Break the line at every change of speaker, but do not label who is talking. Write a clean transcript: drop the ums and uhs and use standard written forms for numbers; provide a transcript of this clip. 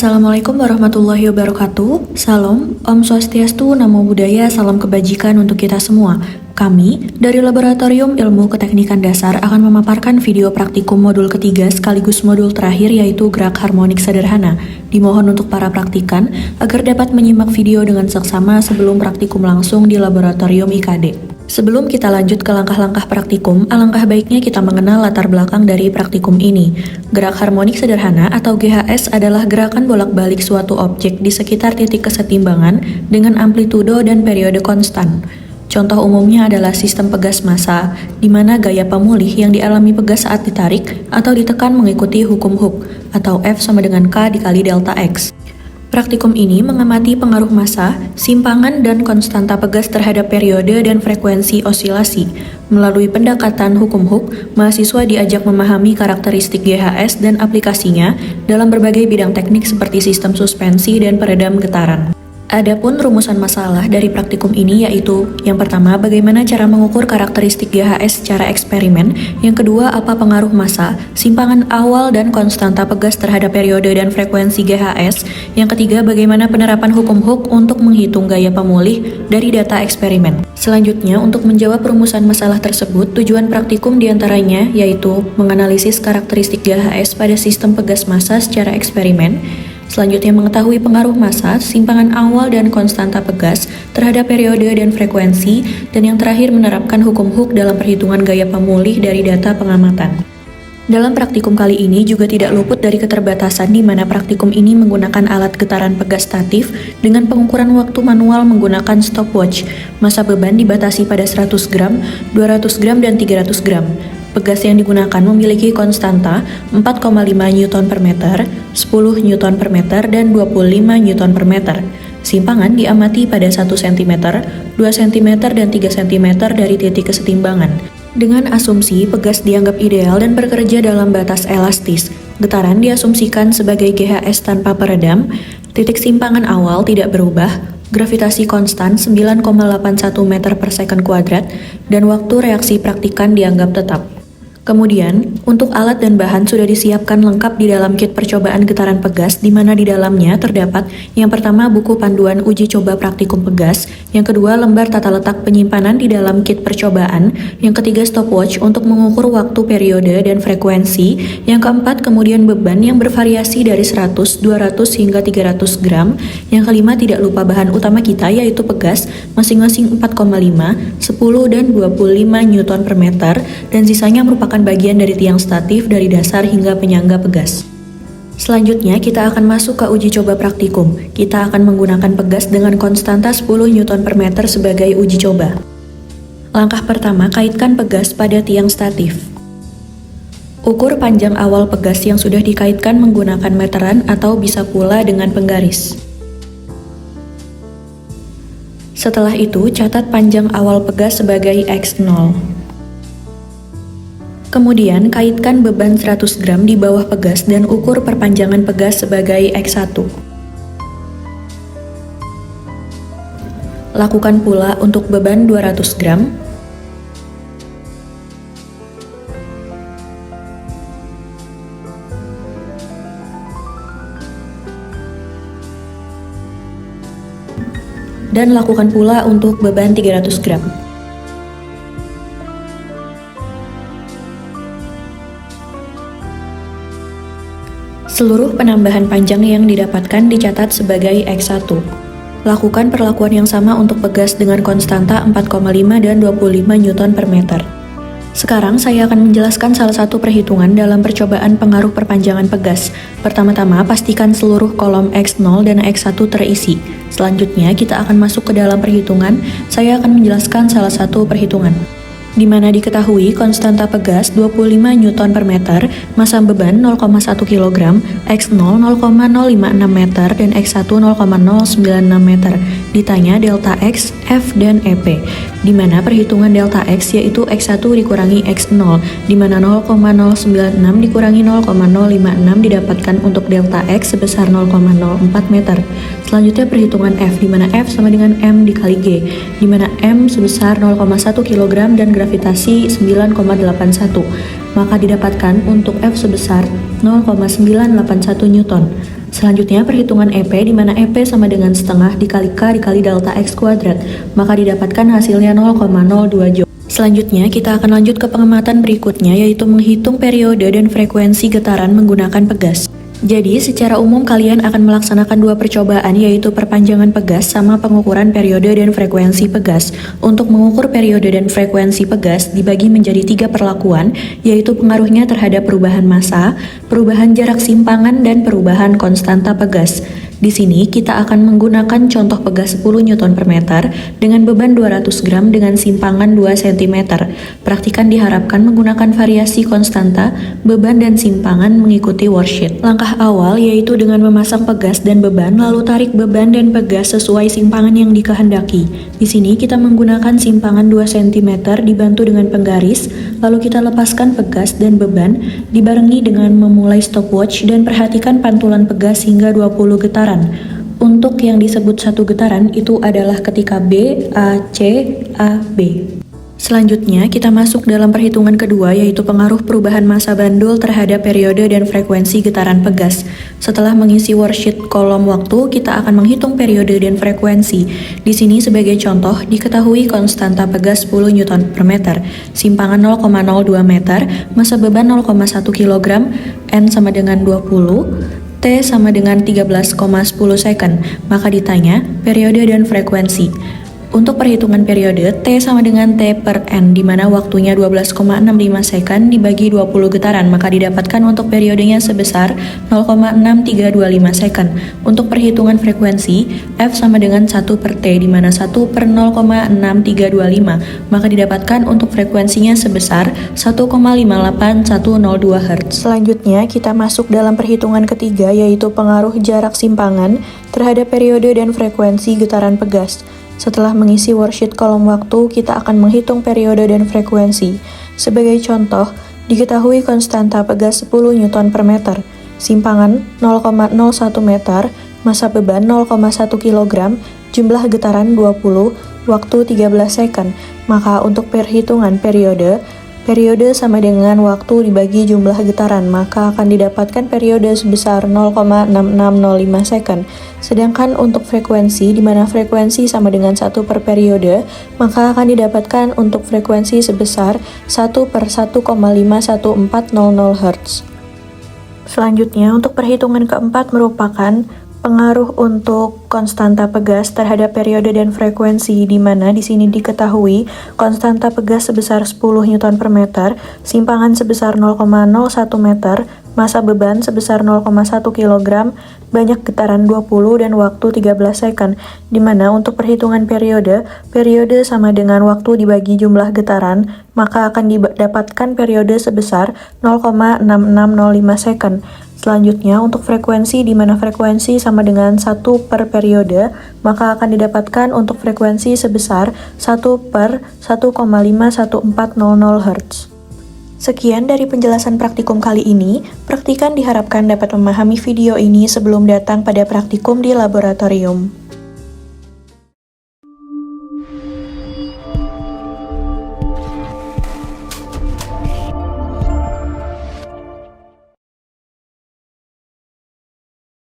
Assalamualaikum warahmatullahi wabarakatuh. Salam, Om Swastiastu, Namo Buddhaya, salam kebajikan untuk kita semua. Kami dari Laboratorium Ilmu Keteknikan Dasar akan memaparkan video praktikum modul ketiga sekaligus modul terakhir yaitu gerak harmonik sederhana. Dimohon untuk para praktikan agar dapat menyimak video dengan seksama sebelum praktikum langsung di Laboratorium IKD. Sebelum kita lanjut ke langkah-langkah praktikum, alangkah baiknya kita mengenal latar belakang dari praktikum ini. Gerak harmonik sederhana atau GHS adalah gerakan bolak-balik suatu objek di sekitar titik kesetimbangan dengan amplitudo dan periode konstan. Contoh umumnya adalah sistem pegas massa, di mana gaya pemulih yang dialami pegas saat ditarik atau ditekan mengikuti hukum Hooke, atau F sama dengan K dikali delta X. Praktikum ini mengamati pengaruh massa, simpangan, dan konstanta pegas terhadap periode dan frekuensi osilasi. Melalui pendekatan hukum Hooke, mahasiswa diajak memahami karakteristik GHS dan aplikasinya dalam berbagai bidang teknik seperti sistem suspensi dan peredam getaran. Adapun rumusan masalah dari praktikum ini yaitu yang pertama, bagaimana cara mengukur karakteristik GHS secara eksperimen, yang kedua, apa pengaruh massa, simpangan awal dan konstanta pegas terhadap periode dan frekuensi GHS, yang ketiga, bagaimana penerapan hukum Hooke untuk menghitung gaya pemulih dari data eksperimen. Selanjutnya, untuk menjawab rumusan masalah tersebut, tujuan praktikum diantaranya yaitu menganalisis karakteristik GHS pada sistem pegas massa secara eksperimen. Selanjutnya, mengetahui pengaruh massa, simpangan awal, dan konstanta pegas terhadap periode dan frekuensi, dan yang terakhir menerapkan hukum Hooke dalam perhitungan gaya pemulih dari data pengamatan. Dalam praktikum kali ini juga tidak luput dari keterbatasan di mana praktikum ini menggunakan alat getaran pegas statif dengan pengukuran waktu manual menggunakan stopwatch. Massa beban dibatasi pada 100 gram, 200 gram, dan 300 gram. Pegas yang digunakan memiliki konstanta 4,5 Newton per meter, 10 Newton per meter, dan 25 Newton per meter. Simpangan diamati pada 1 cm, 2 cm, dan 3 cm dari titik kesetimbangan. Dengan asumsi pegas dianggap ideal dan bekerja dalam batas elastis, getaran diasumsikan sebagai GHS tanpa peredam, titik simpangan awal tidak berubah, gravitasi konstan 9,81 meter per second kuadrat, dan waktu reaksi praktikan dianggap tetap. Kemudian, untuk alat dan bahan sudah disiapkan lengkap di dalam kit percobaan getaran pegas, di mana di dalamnya terdapat yang pertama buku panduan uji coba praktikum pegas, yang kedua lembar tata letak penyimpanan di dalam kit percobaan, yang ketiga stopwatch untuk mengukur waktu periode dan frekuensi, yang keempat kemudian beban yang bervariasi dari 100, 200 hingga 300 gram, yang kelima tidak lupa bahan utama kita yaitu pegas, masing-masing 4,5, 10, dan 25 Newton per meter, dan sisanya merupakan bagian dari tiang statif dari dasar hingga penyangga pegas. Selanjutnya kita akan masuk ke uji coba praktikum. Kita akan menggunakan pegas dengan konstanta 10 Newton per meter sebagai uji coba. Langkah pertama, kaitkan pegas pada tiang statif. Ukur panjang awal pegas yang sudah dikaitkan menggunakan meteran atau bisa pula dengan penggaris. Setelah itu, catat panjang awal pegas sebagai X0. Kemudian, kaitkan beban 100 gram di bawah pegas dan ukur perpanjangan pegas sebagai X1. Lakukan pula untuk beban 200 gram. Dan lakukan pula untuk beban 300 gram. Seluruh penambahan panjang yang didapatkan dicatat sebagai X1. Lakukan perlakuan yang sama untuk pegas dengan konstanta 4,5 dan 25 Newton per meter. Sekarang saya akan menjelaskan salah satu perhitungan dalam percobaan pengaruh perpanjangan pegas. Pertama-tama, pastikan seluruh kolom X0 dan X1 terisi. Selanjutnya, kita akan masuk ke dalam perhitungan. Saya akan menjelaskan salah satu perhitungan, di mana diketahui konstanta pegas 25 Newton per meter, massa beban 0,1 kg, X0 0,056 meter, dan X1 0,096 meter. Ditanya delta X, F, dan EP, di mana perhitungan delta X yaitu X1 dikurangi X0, di mana 0,096 dikurangi 0,056 didapatkan untuk delta X sebesar 0,04 meter. Selanjutnya perhitungan F, di mana F sama dengan M dikali G, di mana M sebesar 0,1 kg dan gravitasi 9,81, maka didapatkan untuk F sebesar 0,981 Newton. Selanjutnya perhitungan EP di mana EP sama dengan setengah dikali K dikali delta X kuadrat, maka didapatkan hasilnya 0,02 Joule. Selanjutnya kita akan lanjut ke pengamatan berikutnya yaitu menghitung periode dan frekuensi getaran menggunakan pegas. Jadi, secara umum kalian akan melaksanakan dua percobaan yaitu perpanjangan pegas sama pengukuran periode dan frekuensi pegas. Untuk mengukur periode dan frekuensi pegas dibagi menjadi 3 perlakuan, yaitu pengaruhnya terhadap perubahan massa, perubahan jarak simpangan, dan perubahan konstanta pegas. Di sini kita akan menggunakan contoh pegas 10 Newton per meter dengan beban 200 gram dengan simpangan 2 cm. Praktikan diharapkan menggunakan variasi konstanta, beban dan simpangan mengikuti worksheet. Langkah awal yaitu dengan memasang pegas dan beban lalu tarik beban dan pegas sesuai simpangan yang dikehendaki. Di sini kita menggunakan simpangan 2 cm dibantu dengan penggaris, lalu kita lepaskan pegas dan beban dibarengi dengan memulai stopwatch dan perhatikan pantulan pegas hingga 20 getaran. Untuk yang disebut satu getaran itu adalah ketika B, A, C, A, B. Selanjutnya kita masuk dalam perhitungan kedua yaitu pengaruh perubahan massa bandul terhadap periode dan frekuensi getaran pegas. Setelah mengisi worksheet kolom waktu, kita akan menghitung periode dan frekuensi. Di sini sebagai contoh diketahui konstanta pegas 10 Newton per meter, simpangan 0,02 meter, massa beban 0,1 kg, N sama dengan 20, T sama dengan 13,10 second, maka ditanya periode dan frekuensi. Untuk perhitungan periode, T sama dengan T per N, di mana waktunya 12,65 second dibagi 20 getaran, maka didapatkan untuk periodenya sebesar 0,6325 second. Untuk perhitungan frekuensi, F sama dengan 1 per T, di mana 1 per 0,6325, maka didapatkan untuk frekuensinya sebesar 1,58102 Hz. Selanjutnya, kita masuk dalam perhitungan ketiga, yaitu pengaruh jarak simpangan terhadap periode dan frekuensi getaran pegas. Setelah mengisi worksheet kolom waktu, kita akan menghitung periode dan frekuensi. Sebagai contoh, diketahui konstanta pegas 10 Newton per meter, simpangan 0,01 meter, massa beban 0,1 kg, jumlah getaran 20, waktu 13 second. Maka untuk perhitungan periode sama dengan waktu dibagi jumlah getaran, maka akan didapatkan periode sebesar 0,6605 second. Sedangkan untuk frekuensi, di mana frekuensi sama dengan 1 per periode, maka akan didapatkan untuk frekuensi sebesar 1 per 1,51400 Hz. Selanjutnya, untuk perhitungan keempat merupakan pengaruh untuk konstanta pegas terhadap periode dan frekuensi, di mana di sini diketahui konstanta pegas sebesar 10 Newton per meter, simpangan sebesar 0,01 meter, massa beban sebesar 0,1 kg, banyak getaran 20 dan waktu 13 second, di mana untuk perhitungan periode sama dengan waktu dibagi jumlah getaran, maka akan didapatkan periode sebesar 0,6605 second. Selanjutnya, untuk frekuensi, di mana frekuensi sama dengan 1 per periode, maka akan didapatkan untuk frekuensi sebesar 1 per 1,51400 Hz. Sekian dari penjelasan praktikum kali ini. Praktikan diharapkan dapat memahami video ini sebelum datang pada praktikum di laboratorium.